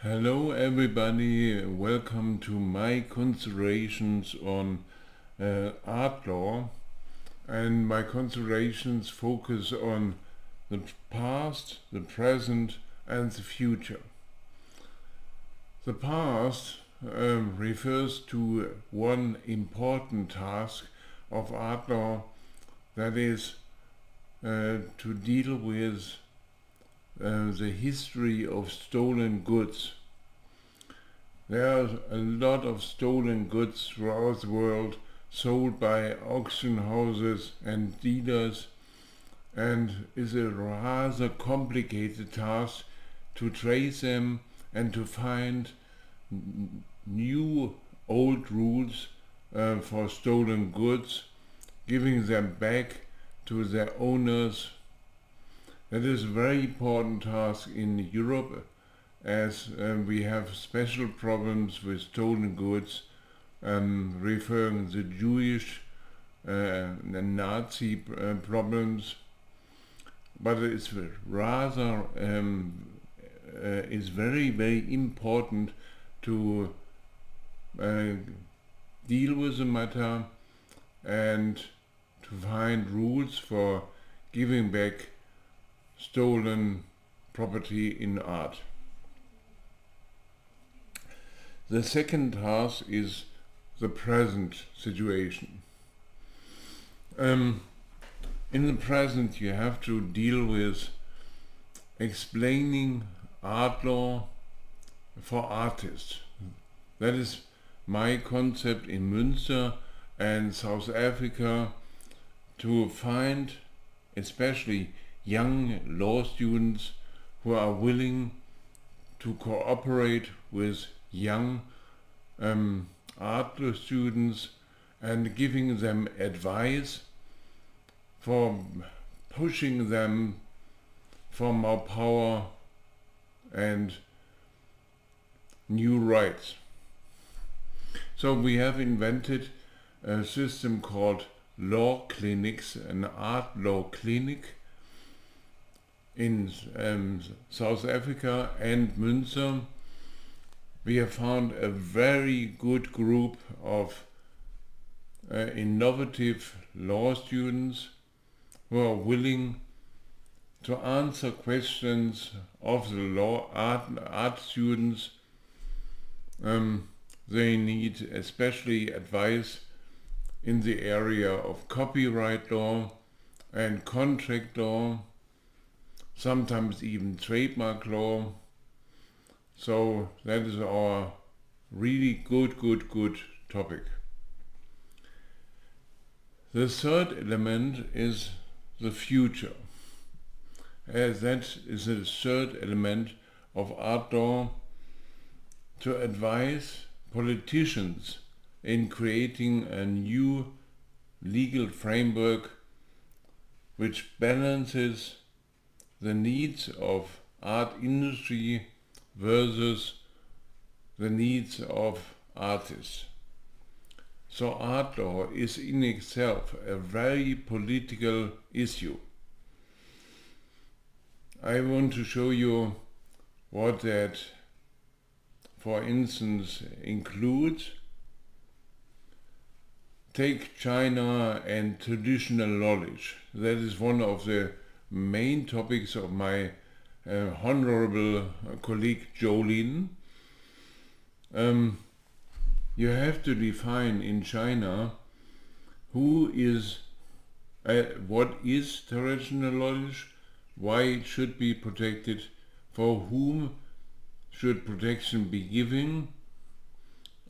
Hello everybody, welcome to my considerations on art law, and my considerations focus on the past, the present and the future. The past refers to one important task of art law, that is to deal with the history of stolen goods. There are a lot of stolen goods throughout the world, sold by auction houses and dealers, and is a rather complicated task to trace them and to find new old rules for stolen goods, giving them back to their owners. That is a very important task in Europe, as we have special problems with stolen goods, referring to the Jewish and Nazi problems. But it's rather is very, very important to deal with the matter and to find rules for giving back stolen property in art. The second task is the present situation. In the present, you have to deal with explaining art law for artists. That is my concept in Münster and South Africa, to find especially young law students who are willing to cooperate with young art students and giving them advice for pushing them for more power and new rights. So we have invented a system called law clinics, an art law clinic in South Africa and Münster. We have found a very good group of innovative law students who are willing to answer questions of the law art students. They need especially advice in the area of copyright law and contract law, sometimes even trademark law. So that is our really good topic. The third element is the future, as that is the third element of art law, to advise politicians in creating a new legal framework which balances the needs of art industry versus the needs of artists. So art law is in itself a very political issue. I want to show you what that, for instance, includes. Take China and traditional knowledge. That is one of the main topics of my honorable colleague Zhou. You have to define in China who is, what is traditional knowledge, why it should be protected, for whom should protection be given,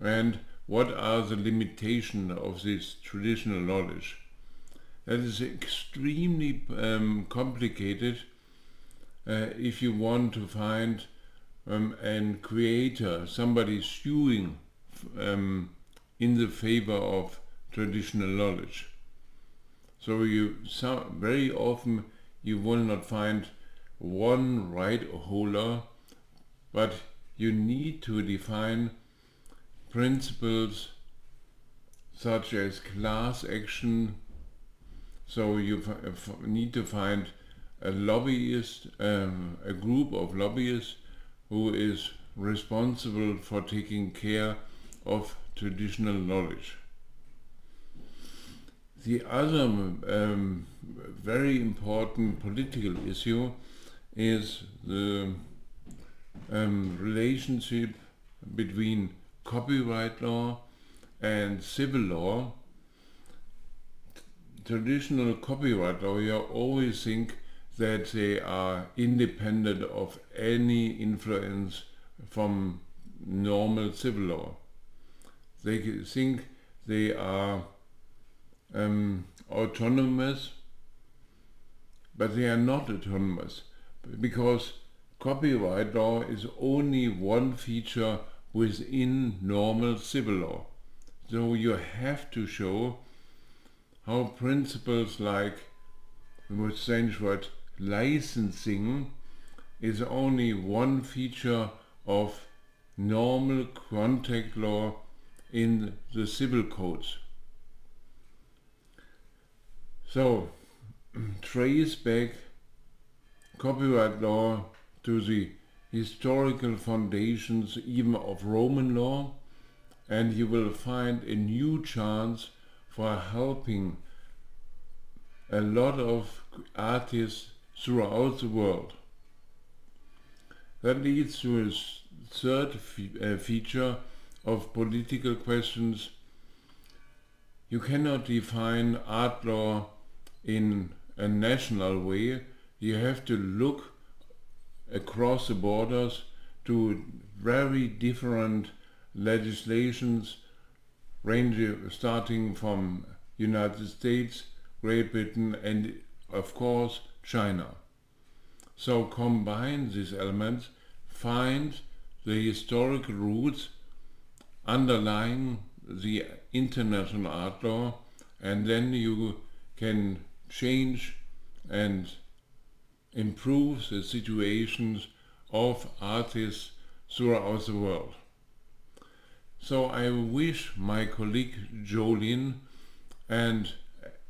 and what are the limitations of this traditional knowledge. That is extremely complicated if you want to find a creator, somebody suing in the favor of traditional knowledge. So very often you will not find one right holder, but you need to define principles such as class action. So you need to find a lobbyist, a group of lobbyists who is responsible for taking care of traditional knowledge. The other very important political issue is the relationship between copyright law and civil law. Traditional copyright lawyer always think that they are independent of any influence from normal civil law. They think they are autonomous, but they are not autonomous, because copyright law is only one feature within normal civil law. So you have to show how principles like, the most strange word, licensing is only one feature of normal contract law in the civil codes. So, trace back copyright law to the historical foundations even of Roman law, and you will find a new chance for helping a lot of artists throughout the world. That leads to a third feature of political questions. You cannot define art law in a national way. You have to look across the borders to very different legislations, starting from United States, Great Britain, and of course China. So combine these elements, find the historical roots underlying the international art law, and then you can change and improve the situations of artists throughout the world. So I wish my colleague Zhou and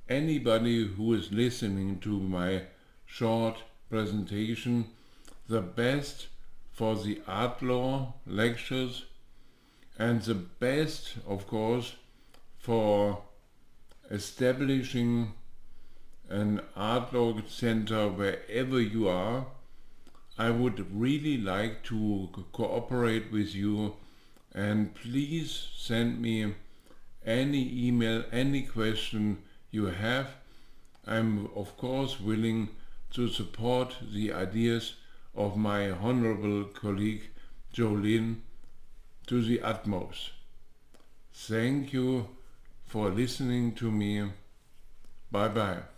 anybody who is listening to my short presentation the best for the art law lectures, and the best, of course, for establishing an art law center wherever you are. I would really like to cooperate with you, and please send me any email, any question you have. I'm of course willing to support the ideas of my honorable colleague Zhou to the utmost. Thank you for listening to me. Bye bye.